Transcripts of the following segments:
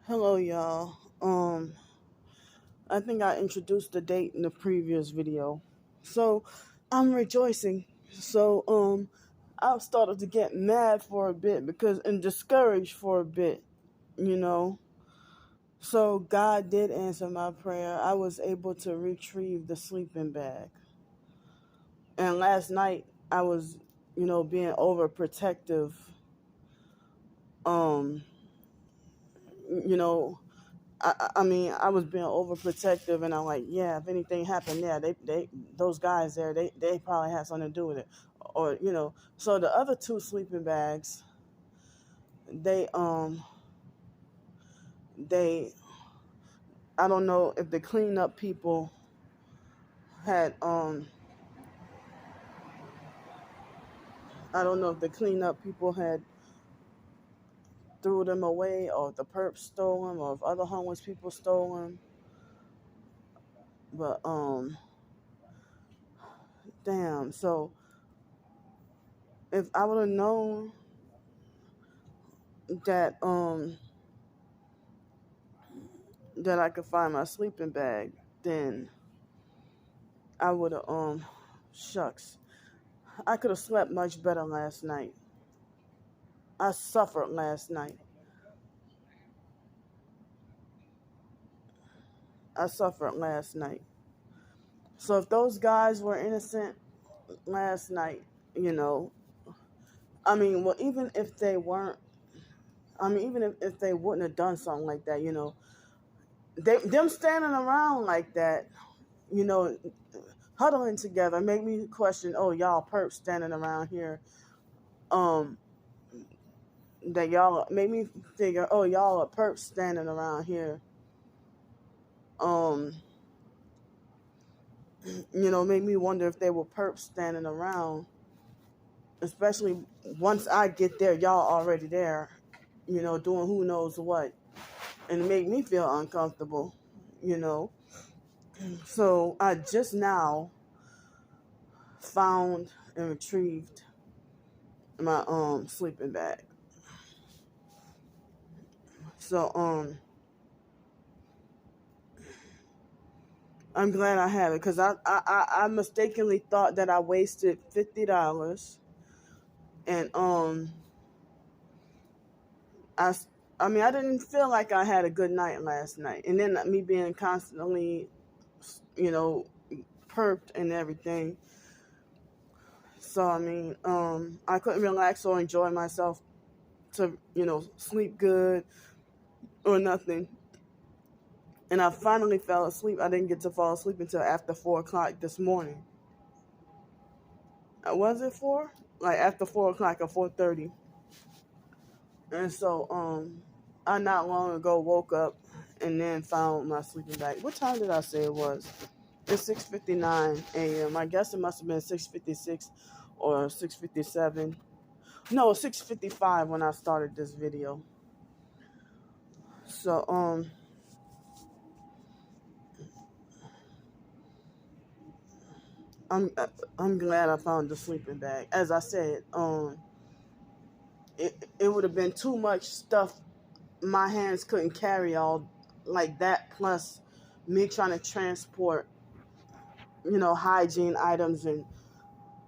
Hello, y'all. I think I introduced the date in the previous video. So, I'm rejoicing. So, I started to get mad for a bit and discouraged for a bit, you know. So, God did answer my prayer. I was able to retrieve the sleeping bag. And last night, I was, being overprotective. Um, you know, I mean, I was being overprotective, and I'm like, yeah, if anything happened there, those guys there, they probably had something to do with it, or. So the other two sleeping bags, they, they, I don't know if the cleanup people had, I don't know if the cleanup people had threw them away, or if the perps stole them, or if other homeless people stole them. But damn. So if I would have known that that I could find my sleeping bag, then I would have shucks. I could have slept much better last night. I suffered last night. I suffered last night. So if those guys were innocent last night, you know, I mean, well, even if they weren't, I mean, even if they wouldn't have done something like that, them standing around like that, you know, huddling together, made me question, oh, y'all perps standing around here, um, that y'all made me figure, oh, y'all are perps standing around here, um, made me wonder if they were perps standing around, especially once I get there, y'all already there, doing who knows what, and it made me feel uncomfortable, you know. So I just now found and retrieved my sleeping bag. So I'm glad I have it, because I mistakenly thought that I wasted $50, and I I mean, I didn't feel like I had a good night last night, and then me being constantly, you know, perked and everything. So I mean, I couldn't relax or enjoy myself to sleep good or nothing. And I finally fell asleep. I didn't get to fall asleep until after 4 o'clock this morning. Was it 4? Like after 4 o'clock or 4:30. And so I not long ago woke up and then found my sleeping bag. What time did I say it was? It's 6:59 a.m. I guess it must have been 6:56 or 6:57. No, 6:55 when I started this video. So I'm I'm glad I found the sleeping bag. As I said, it would have been too much stuff my hands couldn't carry all like that, plus me trying to transport hygiene items, and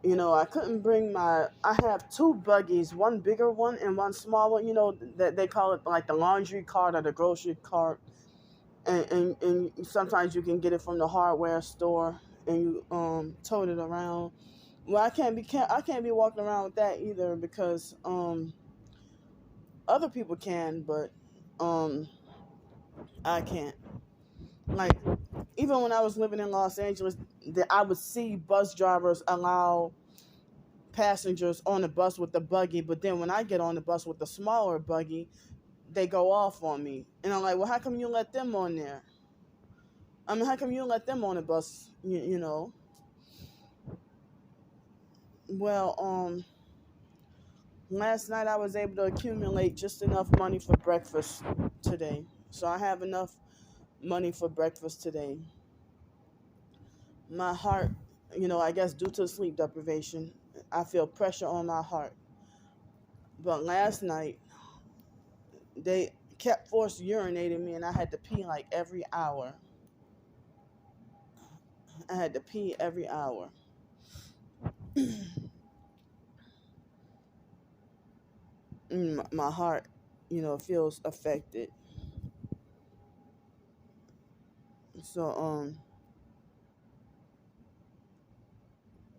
I couldn't bring I have two buggies, one bigger one and one small one, that they call it like the laundry cart or the grocery cart, and sometimes you can get it from the hardware store, and you tote it around. Well, I can't be walking around with that either, because other people can, but um I can't. Like, even when I was living in Los Angeles, I would see bus drivers allow passengers on the bus with the buggy, but then when I get on the bus with the smaller buggy, they go off on me. And I'm like, well, how come you let them on there? I mean, how come you let them on the bus, you know? Well, last night I was able to accumulate just enough money for breakfast today. So I have enough money for breakfast today. My heart, I guess due to sleep deprivation, I feel pressure on my heart. But last night, they kept force urinating me, and I had to pee like every hour. I had to pee every hour. My heart, feels affected. So,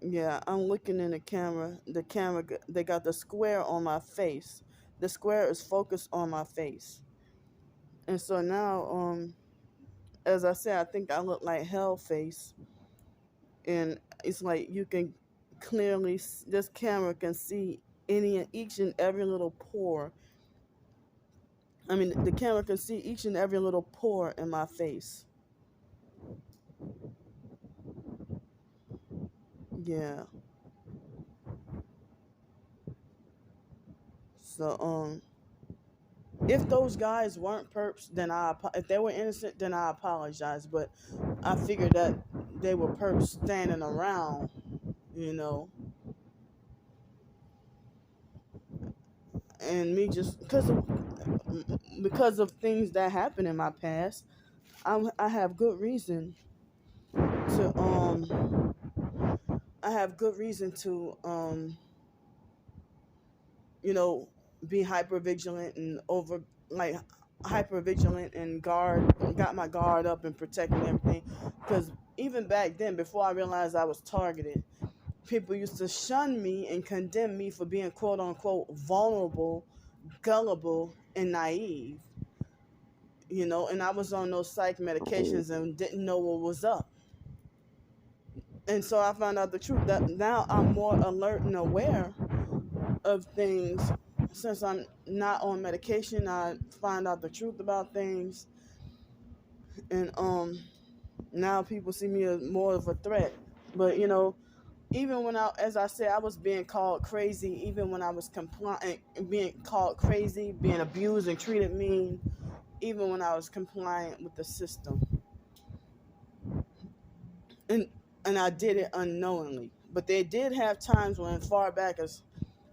yeah, I'm looking in the camera. The camera, they got the square on my face. The square is focused on my face. And so now, as I said, I think I look like hell face. And it's like you can clearly, this camera can see each and every little pore. I mean, the camera can see each and every little pore in my face. Yeah. So, if those guys weren't perps, then if they were innocent, then I apologize. But I figured that they were perps standing around, you know, and me just because of things that happened in my past, I have good reason to I have good reason to you know be hyper vigilant and like hyper vigilant and got my guard up and protecting everything, because even back then, before I realized I was targeted, people used to shun me and condemn me for being quote unquote vulnerable, gullible, and naive, and I was on those psych medications and didn't know what was up. And so I found out the truth, that now I'm more alert and aware of things. Since I'm not on medication, I find out the truth about things, and now people see me as more of a threat. But even when as I said, I was being called crazy, even when I was compliant, being called crazy, being abused and treated mean, even when I was compliant with the system, and I did it unknowingly. But they did have times when, far back as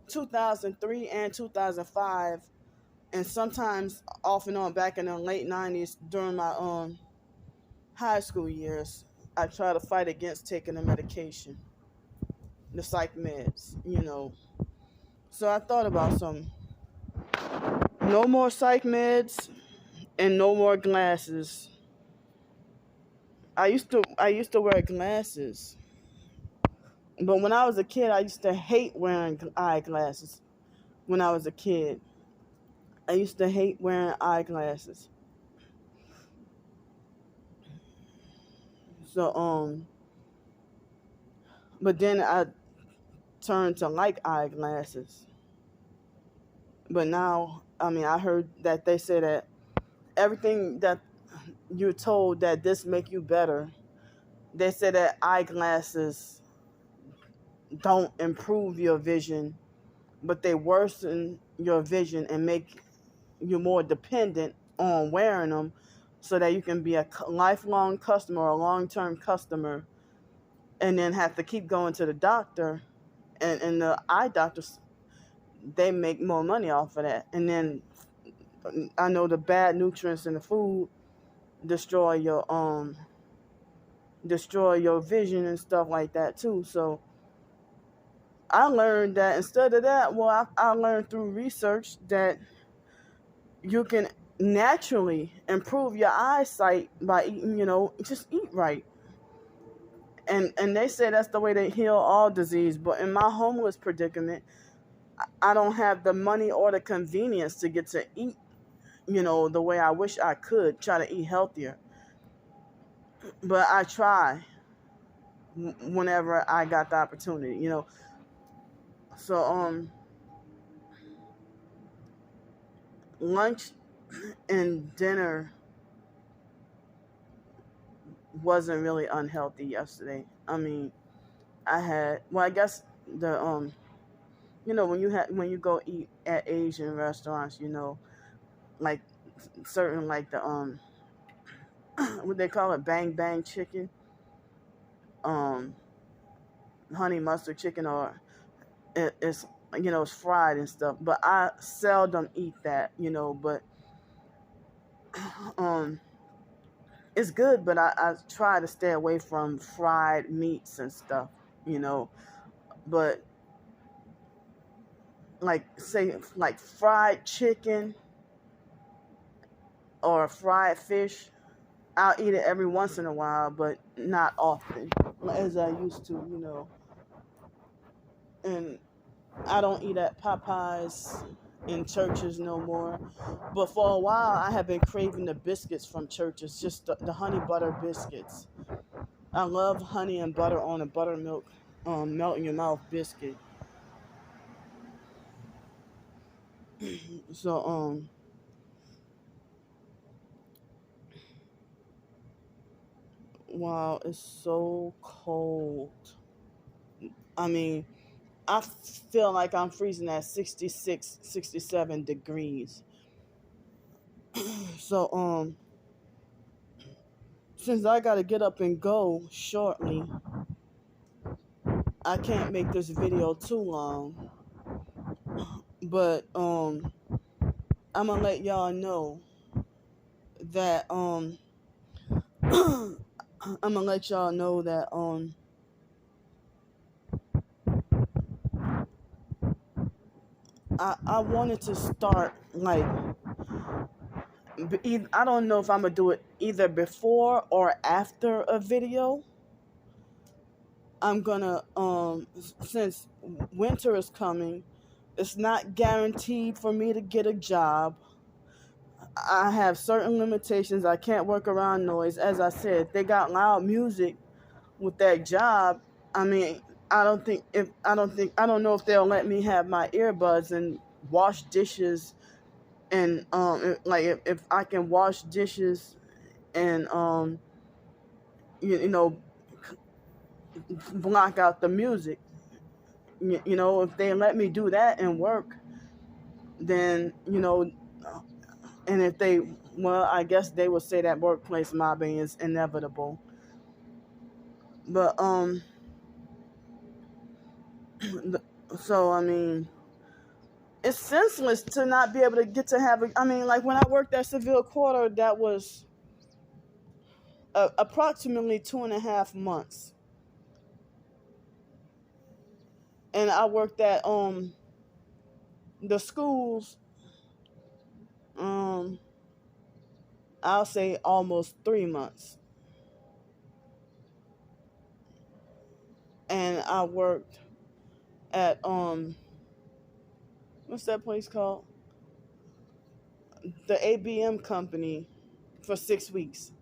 2003 and 2005, and sometimes off and on back in the late 90s during my high school years, I tried to fight against taking the medication, the psych meds. So I thought about some no more psych meds and no more glasses. I used to wear glasses, but when I was a kid, I used to hate wearing eyeglasses. When I was a kid, I used to hate wearing eyeglasses. So but then I turned to like eyeglasses. But now, I mean, I heard that they say that everything that you're told that this make you better, they say that eyeglasses don't improve your vision, but they worsen your vision and make you more dependent on wearing them, so that you can be a lifelong customer or a long-term customer, and then have to keep going to the doctor, and the eye doctors, they make more money off of that. And then I know the bad nutrients in the food destroy your vision and stuff like that too. So I learned that instead of that, well, I learned through research that you can naturally improve your eyesight by eating, just eat right. And they say that's the way to heal all disease. But in my homeless predicament, I don't have the money or the convenience to get to eat, the way I wish I could, try to eat healthier. But I try whenever I got the opportunity. So lunch and dinner wasn't really unhealthy yesterday. I mean, I guess the when you go eat at Asian restaurants, like certain, like the what they call it, bang bang chicken, um honey mustard chicken, or it's it's fried and stuff. But I seldom eat that, but um, it's good, but I try to stay away from fried meats and stuff, you know. But like say like fried chicken or fried fish, I'll eat it every once in a while, but not often as I used to, you know. And I don't eat at Popeyes in churches no more. But for a while, I have been craving the biscuits from churches, just the honey butter biscuits. I love honey and butter on a buttermilk, melt in your mouth biscuit. So, wow, it's so cold. I mean, I feel like I'm freezing at 66, 67 degrees. So, since I gotta get up and go shortly, I can't make this video too long. But, I'm gonna let y'all know that, I'm gonna let y'all know that, I wanted to start like I don't know if I'm gonna do it either before or after a video. I'm gonna since winter is coming, it's not guaranteed for me to get a job. I have certain limitations. I can't work around noise. As I said, they got loud music with that job. I mean, I don't know if they'll let me have my earbuds and wash dishes and like if I can wash dishes and you know block out the music. You know, if they let me do that and work, then and if they, well, I guess they would say that workplace mobbing is inevitable. But so I mean, it's senseless to not be able to get to have a. I mean, like when I worked at Seville Quarter, that was approximately 2.5 months, and I worked at the schools. Um, I'll say almost 3 months, and I worked at what's that place called? The ABM company for 6 weeks,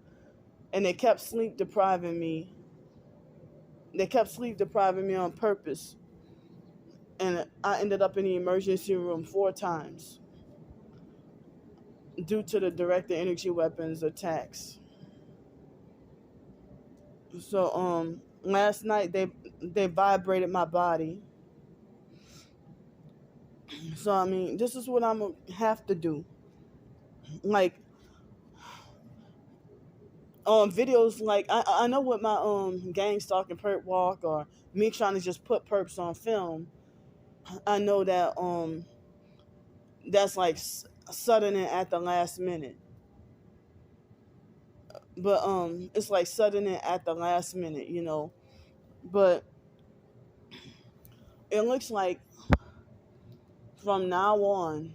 and they kept sleep depriving me. They kept sleep depriving me on purpose, and I ended up in the emergency room 4 times due to the directed energy weapons attacks. So last night they vibrated my body. So I mean, this is what I'm gonna have to do. Like on videos, like I know what my gang stalking perp walk or me trying to just put perps on film. I know that that's like sudden and at the last minute. But it's like sudden and at the last minute, you know. But it looks like from now on,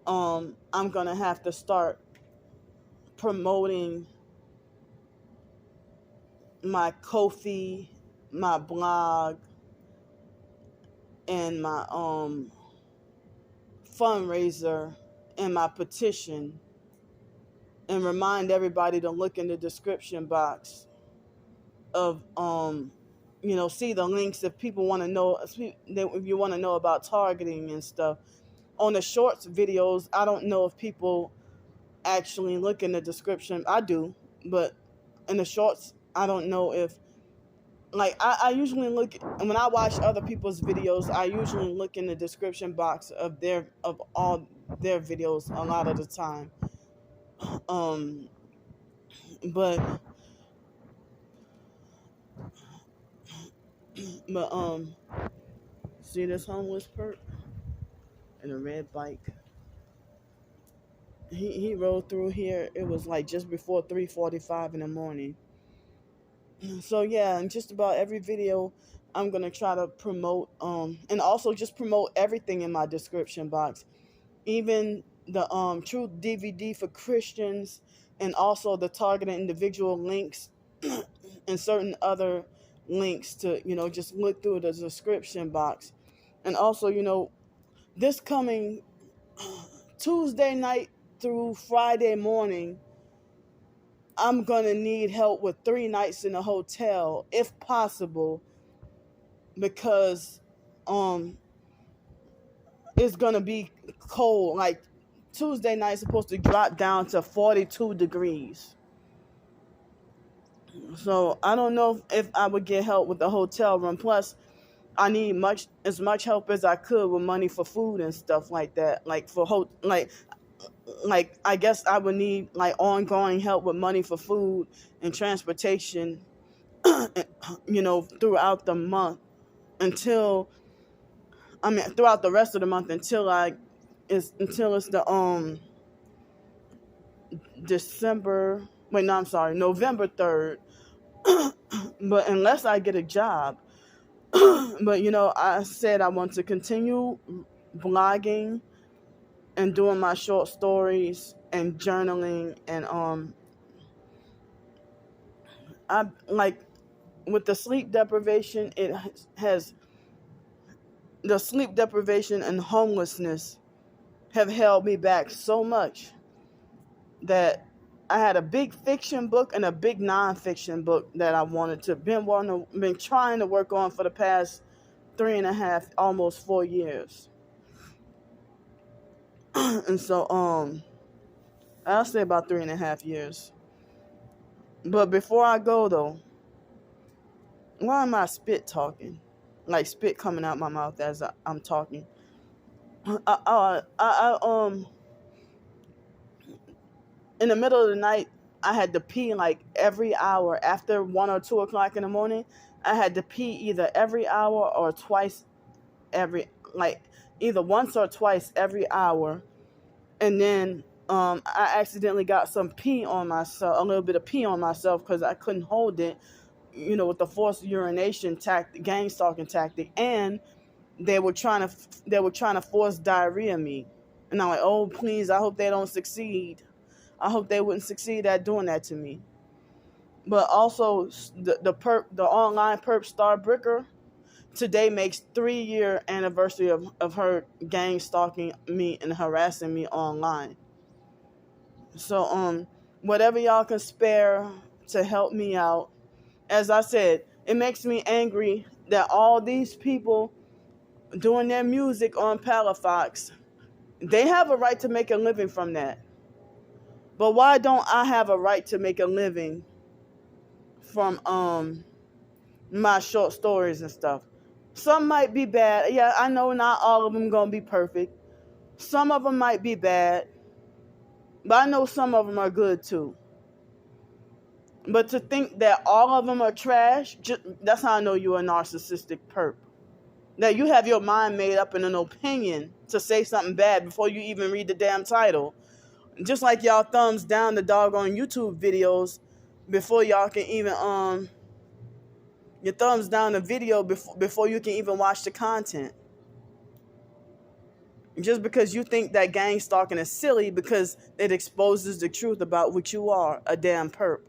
I'm gonna have to start promoting my Ko-fi, my blog, and my fundraiser and my petition, and remind everybody to look in the description box of see the links if people want to know, if you want to know about targeting and stuff. On the shorts videos, I don't know if people actually look in the description. I do, but in the shorts, I don't know if, like, I usually look, when I watch other people's videos, I usually look in the description box of all their videos a lot of the time. Um, but but see this homeless perp in a red bike. He rode through here. It was like just before 3:45 in the morning. So yeah, and just about every video I'm gonna try to promote, and also just promote everything in my description box, even the Truth DVD for Christians, and also the targeted individual links and certain other links to, just look through the description box. And also, this coming Tuesday night through Friday morning, I'm gonna need help with 3 nights in a hotel if possible, because um it's gonna be cold. Like Tuesday night supposed to drop down to 42 degrees. So I don't know if I would get help with the hotel room. Plus, I need as much help as I could with money for food and stuff like that. Like like I guess I would need like ongoing help with money for food and transportation, throughout the month throughout the rest of the month until it's the November 3rd. But unless I get a job, but I said I want to continue blogging and doing my short stories and journaling, and I like with the sleep deprivation, the sleep deprivation and homelessness have held me back so much that I had a big fiction book and a big nonfiction book that I been trying to work on for the past 3.5, almost 4 years. And so I'll say about 3.5 years. But before I go though, why am I spit talking? Like spit coming out my mouth as I'm talking. In the middle of the night, I had to pee like every hour. After 1 or 2 o'clock in the morning, I had to pee either every hour or either once or twice every hour. And then I accidentally got some pee on myself, a little bit of pee on myself, because I couldn't hold it, with the forced urination tactic, gang stalking tactic, and they were trying to force diarrhea me, and I'm like, oh please, I hope they don't succeed. I hope they wouldn't succeed at doing that to me. But also the online perp Star Bricker today makes 3-year anniversary of her gang stalking me and harassing me online. So whatever y'all can spare to help me out. As I said, it makes me angry that all these people doing their music on Palafox, they have a right to make a living from that. But why don't I have a right to make a living from my short stories and stuff? Some might be bad. Yeah, I know not all of them gonna be perfect. Some of them might be bad, but I know some of them are good too. But to think that all of them are trash, that's how I know you're a narcissistic perp. That you have your mind made up in an opinion to say something bad before you even read the damn title. Just like y'all thumbs down the doggone YouTube videos before y'all can even your thumbs down the video before you can even watch the content. Just because you think that gang stalking is silly because it exposes the truth about what you are, a damn perp.